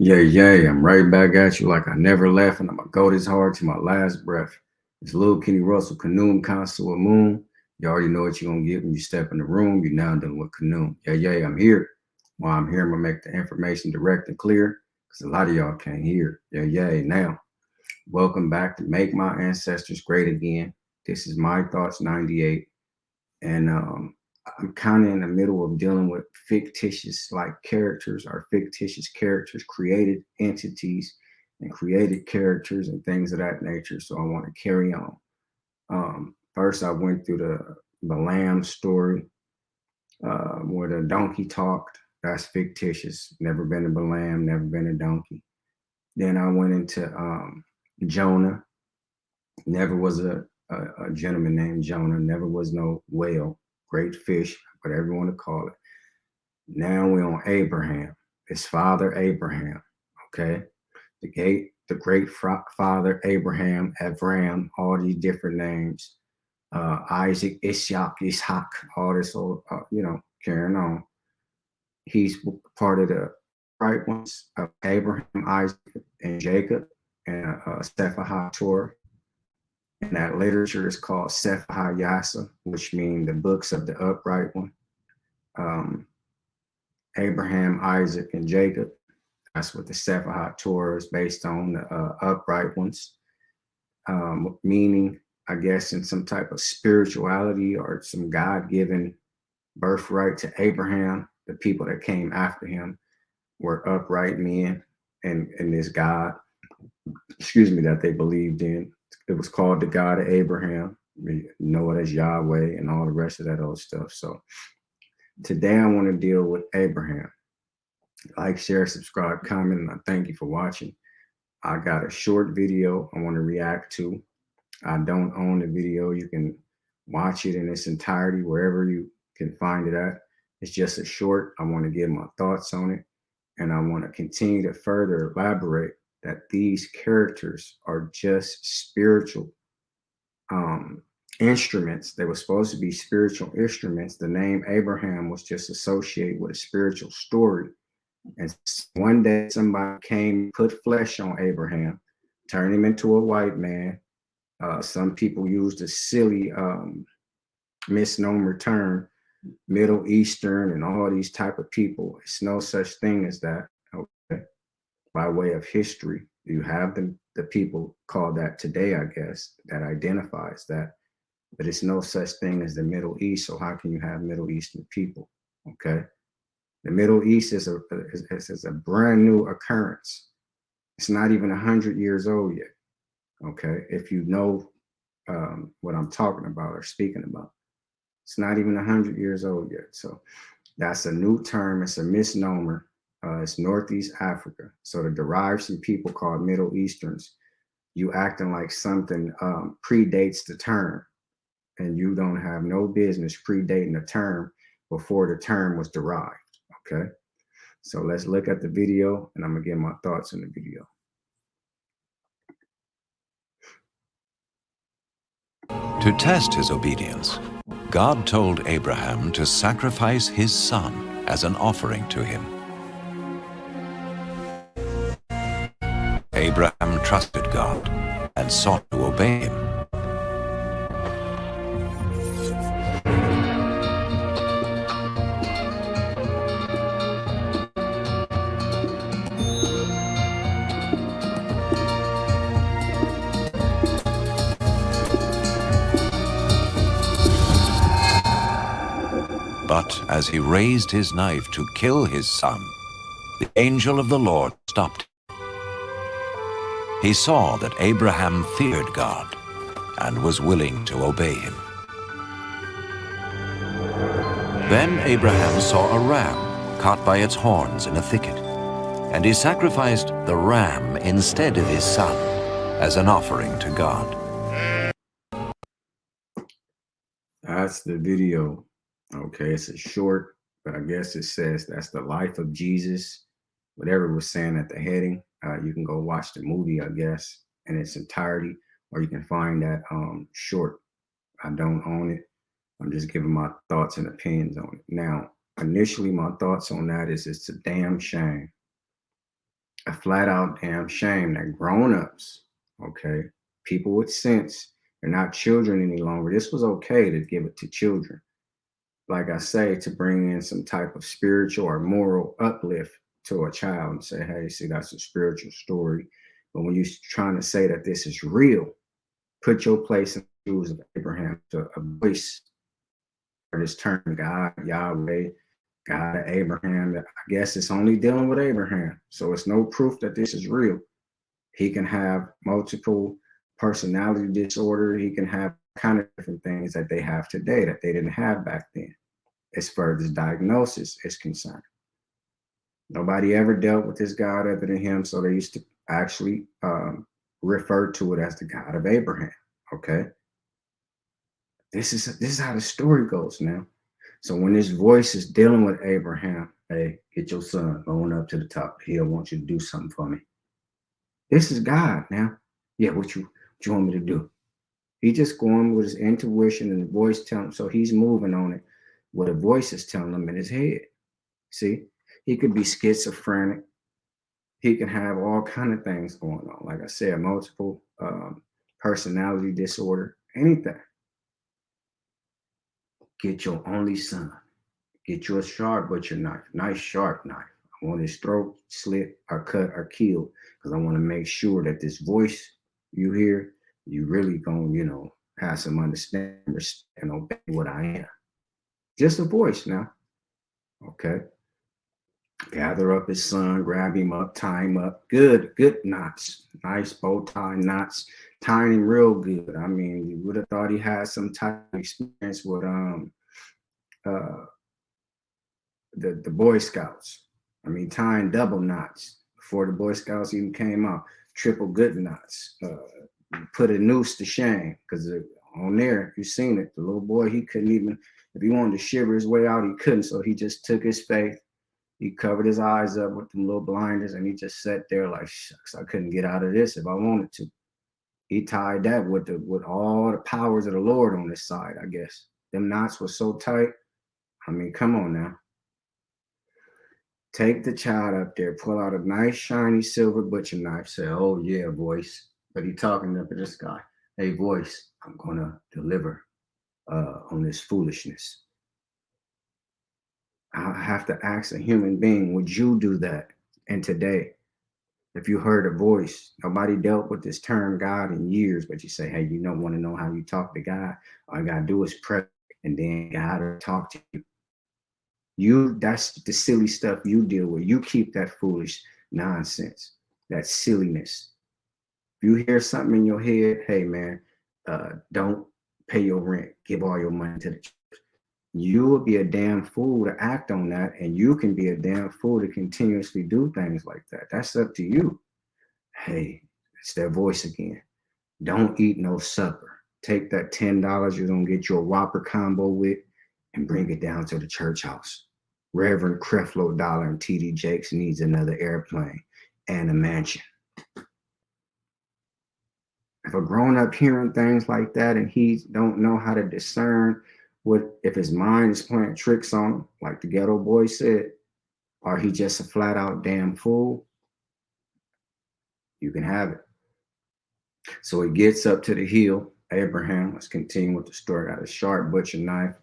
Yeah, I'm right back at you like I never left, and I'm gonna go this hard to my last breath. It's Lil Kenny Russell, Canoon, Consul of Moon. You already know what you're gonna get when you step in the room. You're now dealing with Canoon. I'm here. While I'm here, I'm gonna make the information direct and clear because a lot of y'all can't hear. Now, welcome back to Make My Ancestors Great Again. This is My Thoughts 98. And I'm kind of in the middle of dealing with fictitious like characters or fictitious characters, created entities and created characters and things of that nature. So I want to carry on. First, I went through the lamb story where the donkey talked. That's fictitious. Never been a lamb, never been a donkey. Then I went into Jonah. Never was a gentleman named Jonah. Never was no whale. Great fish, whatever you want to call it. Now we're on Abraham, his father Abraham. Okay, the great father Abraham, Avram, all these different names. Isaac, Ishaq, all this old, carrying on. He's part of the right ones of Abraham, Isaac, and Jacob, and Sephah Torah. And that literature is called Sephah Yasa, which means the books of the upright one. Um, Abraham, Isaac, and Jacob. That's what the Sephah Torah is based on, the upright ones. Meaning, I guess, in some type of spirituality or some God given birthright to Abraham, the people that came after him were upright men and this God, that they believed in. It was called the God of Abraham. We know it as Yahweh and all the rest of that old stuff. So today I want to deal with Abraham. Like, share, subscribe, comment, and I thank you for watching. I got a short video I want to react to. I don't own the video. You can watch it in its entirety wherever you can find it at. It's just a short. I want to give my thoughts on it. And I want to continue to further elaborate that these characters are just spiritual instruments. They were supposed to be spiritual instruments. The name Abraham was just associated with a spiritual story. And one day somebody came, put flesh on Abraham, turned him into a white man. Some people used a silly misnomer term, Middle Eastern and all these type of people. It's no such thing as that. Okay. By way of history, you have the people called that today, I guess, that identifies that. But it's no such thing as the Middle East. So how can you have Middle Eastern people? Okay. The Middle East is a brand new occurrence. It's not even 100 years old yet. Okay. If you know what I'm talking about or speaking about, it's not even 100 years old yet. So that's a new term. It's a misnomer. It's Northeast Africa. So to derive some people called Middle Easterns, you acting like something predates the term, and you don't have no business predating the term before the term was derived. Okay. So let's look at the video, and I'm gonna give my thoughts on the video. To test his obedience, God told Abraham to sacrifice his son as an offering to him. Abraham trusted God and sought to obey him. But as he raised his knife to kill his son, the angel of the Lord stopped him. He saw that Abraham feared God and was willing to obey him. Then Abraham saw a ram caught by its horns in a thicket, and he sacrificed the ram instead of his son as an offering to God. That's the video. Okay, it's a short, but I guess it says that's the life of Jesus. Whatever it was saying at the heading, you can go watch the movie, I guess, in its entirety, or you can find that short. I don't own it. I'm just giving my thoughts and opinions on it. Now, initially, my thoughts on that is it's a damn shame. A flat out damn shame that grown-ups, okay, people with sense, they're not children any longer. This was okay to give it to children. Like I say, to bring in some type of spiritual or moral uplift to a child and say, hey, see, that's a spiritual story. But when you're trying to say that this is real, put your place in the shoes of Abraham, to a voice for this term, God, Yahweh, God of Abraham. I guess it's only dealing with Abraham. So it's no proof that this is real. He can have multiple personality disorder. He can have kind of different things that they have today that they didn't have back then, as far as diagnosis is concerned. Nobody ever dealt with this God other than him, so they used to actually refer to it as the God of Abraham. Okay, this is how the story goes now. So when this voice is dealing with Abraham, hey, get your son going up to the top. He'll want you to do something for me. This is God now. Yeah, what you want me to do? He just going with his intuition and the voice telling him. So he's moving on it. What a voice is telling him in his head. See, he could be schizophrenic. He can have all kind of things going on. Like I said, multiple personality disorder, anything. Get your only son. Get you a sharp butcher knife, nice sharp knife. I want his throat slit or cut or killed because I want to make sure that this voice you hear, you really gonna, have some understanding and obey what I am. Just a voice now. Okay. Gather up his son, grab him up, tie him up. Good knots. Nice bow tie knots. Tying him real good. I mean, you would have thought he had some type of experience with the Boy Scouts. I mean, tying double knots before the Boy Scouts even came out. Triple good knots. Put a noose to shame, because on there, you've seen it. The little boy, he couldn't even, if he wanted to shiver his way out, he couldn't. So he just took his faith. He covered his eyes up with them little blinders, and he just sat there like, shucks, I couldn't get out of this if I wanted to. He tied that with all the powers of the Lord on his side, I guess. Them knots were so tight. I mean, come on now. Take the child up there, pull out a nice shiny silver butcher knife, say, oh yeah, voice. But he talking up to this guy. Hey, voice, I'm gonna deliver on this foolishness. I have to ask a human being, would you do that? And today, if you heard a voice, nobody dealt with this term God in years, but you say, hey, you don't want to know how you talk to God? All you gotta do is pray, and then God will talk to you. That's the silly stuff you deal with. You keep that foolish nonsense, that silliness. If you hear something in your head, hey man, don't pay your rent. Give all your money to the church. You will be a damn fool to act on that, and you can be a damn fool to continuously do things like that. That's up to you. Hey, it's that voice again. Don't eat no supper. Take that $10 you're gonna get your Whopper combo with and bring it down to the church house. Reverend Creflo Dollar and TD Jakes needs another airplane and a mansion. If a grown-up hearing things like that and he don't know how to discern if his mind is playing tricks on him, like the ghetto boy said, or he just a flat out damn fool, you can have it. So he gets up to the hill. Abraham, let's continue with the story. Got a sharp butcher knife.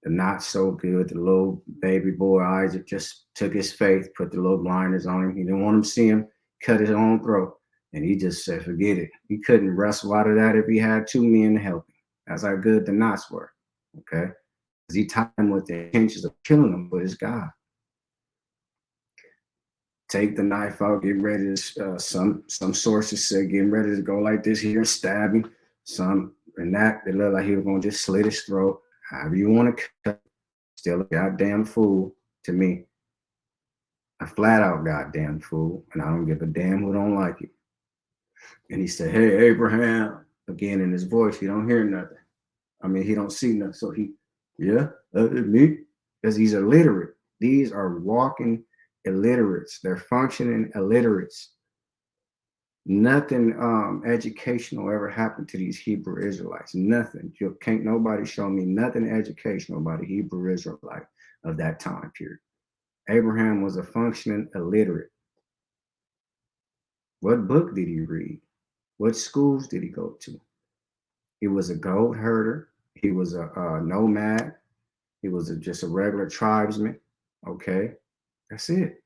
The not so good. The little baby boy Isaac just took his faith, put the little blinders on him. He didn't want him to see him cut his own throat. And he just said, forget it. He couldn't wrestle out of that if he had two men to help him. That's how good the knots were. Okay. Because he tied him with the intentions of killing him, but it's God. Take the knife out, get ready to, some sources said getting ready to go like this here and stab him. Some, and that, it looked like he was going to just slit his throat. However you want to cut, still a goddamn fool to me. A flat out goddamn fool, and I don't give a damn who don't like it. And he said, hey, Abraham, again in his voice, he don't hear nothing. I mean, he don't see nothing. So yeah, that is me. Because he's illiterate. These are walking illiterates. They're functioning illiterates. Nothing educational ever happened to these Hebrew Israelites. Nothing. Can't nobody show me nothing educational about a Hebrew Israelite of that time period. Abraham was a functioning illiterate. What book did he read? What schools did he go to? He was a goat herder. He was a nomad. He was just a regular tribesman. Okay, that's it.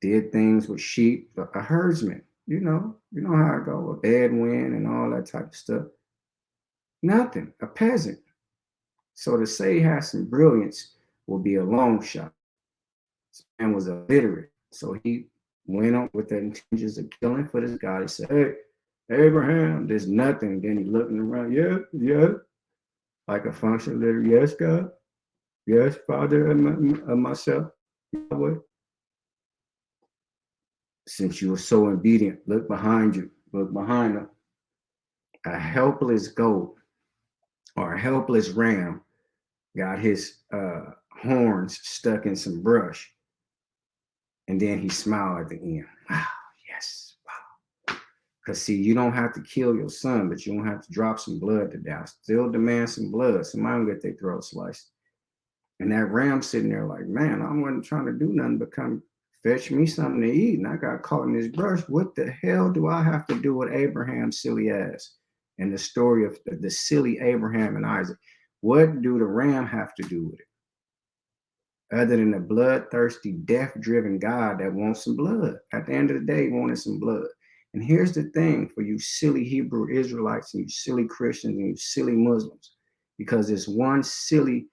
Did things with sheep, a herdsman. You know how it go, a Bedouin and all that type of stuff. Nothing, a peasant. So to say he has some brilliance will be a long shot. This man was illiterate, so he went on with the intentions of killing for this God. He said, "Hey, Abraham, there's nothing." Then he looking around, yeah, yeah, like a functional leader. Yes, God. Yes, Father of myself. Yahweh. Since you were so obedient, look behind you. Look behind them. A helpless goat or a helpless ram got his horns stuck in some brush. And then he smiled at the end. Wow, yes, wow. Because see, you don't have to kill your son, but you don't have to drop some blood to death. Still demand some blood. Somebody will get their throat sliced. And that ram sitting there like, man, I wasn't trying to do nothing but come fetch me something to eat. And I got caught in this brush. What the hell do I have to do with Abraham's silly ass? And the story of the silly Abraham and Isaac. What do the ram have to do with it? Other than a bloodthirsty, death-driven God that wants some blood. At the end of the day, he wanted some blood. And here's the thing for you silly Hebrew Israelites and you silly Christians and you silly Muslims, because it's one silly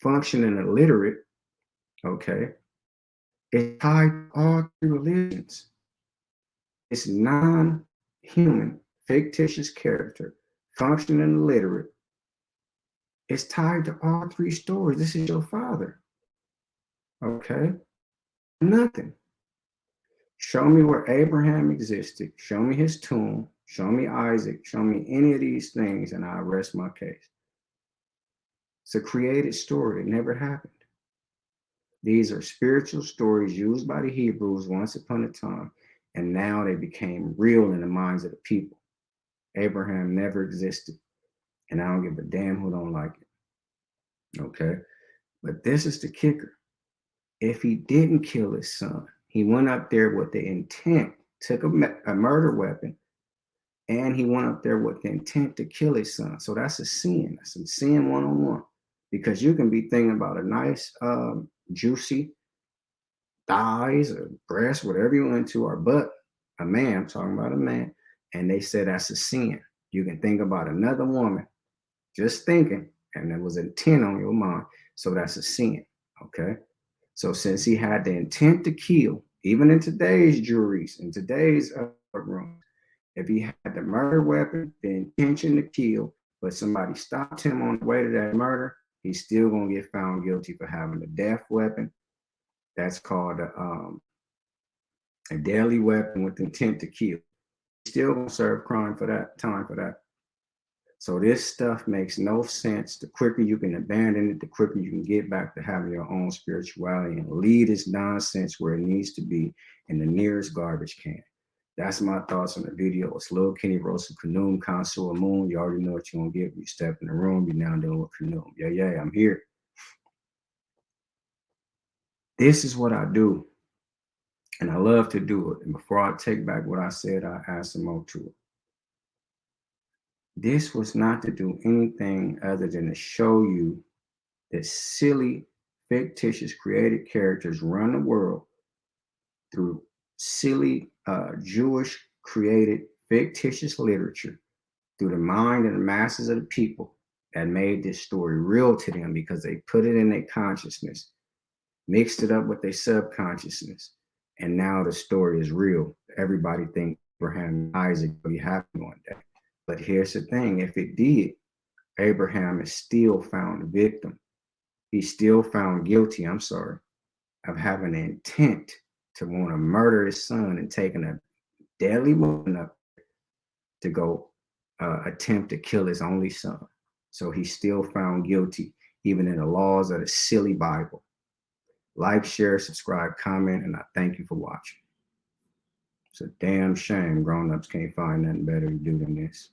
functioning illiterate, okay, it's tied to all three religions. It's non-human, fictitious character, functioning illiterate. It's tied to all three stories. This is your father. Okay? Nothing. Show me where Abraham existed. Show me his tomb. Show me Isaac. Show me any of these things, and I'll rest my case. It's a created story. It never happened. These are spiritual stories used by the Hebrews once upon a time, and now they became real in the minds of the people. Abraham never existed, and I don't give a damn who don't like it. Okay? But this is the kicker. If he didn't kill his son, he went up there with the intent, took a murder weapon, and he went up there with the intent to kill his son. So that's a sin. That's a sin one-on-one. Because you can be thinking about a nice, juicy thighs or breast, whatever you want to, or butt, a man, I'm talking about a man, and they said that's a sin. You can think about another woman, just thinking, and there was intent on your mind. So that's a sin. Okay? So since he had the intent to kill, even in today's juries, in today's room, if he had the murder weapon, the intention to kill, but somebody stopped him on the way to that murder, he's still going to get found guilty for having a death weapon. That's called a deadly weapon with intent to kill. He's still going to serve time for that. So this stuff makes no sense. The quicker you can abandon it, the quicker you can get back to having your own spirituality and leave this nonsense where it needs to be in the nearest garbage can. That's my thoughts on the video. It's Lil Kenny Rosu, Kanoom, Consul, Moon. You already know what you're going to get when you step in the room. You're now dealing with Kanoom. Yeah, I'm here. This is what I do. And I love to do it. And before I take back what I said, I add some more to it. This was not to do anything other than to show you that silly, fictitious, created characters run the world through silly, Jewish created, fictitious literature through the mind and the masses of the people that made this story real to them because they put it in their consciousness, mixed it up with their subconsciousness, and now the story is real. Everybody thinks Abraham and Isaac will be happy one day. But here's the thing, if it did, Abraham is still found a victim. He's still found guilty, of having an intent to want to murder his son and taking a deadly weapon up to go attempt to kill his only son. So he's still found guilty, even in the laws of the silly Bible. Like, share, subscribe, comment, and I thank you for watching. It's a damn shame grown-ups can't find nothing better to do than this.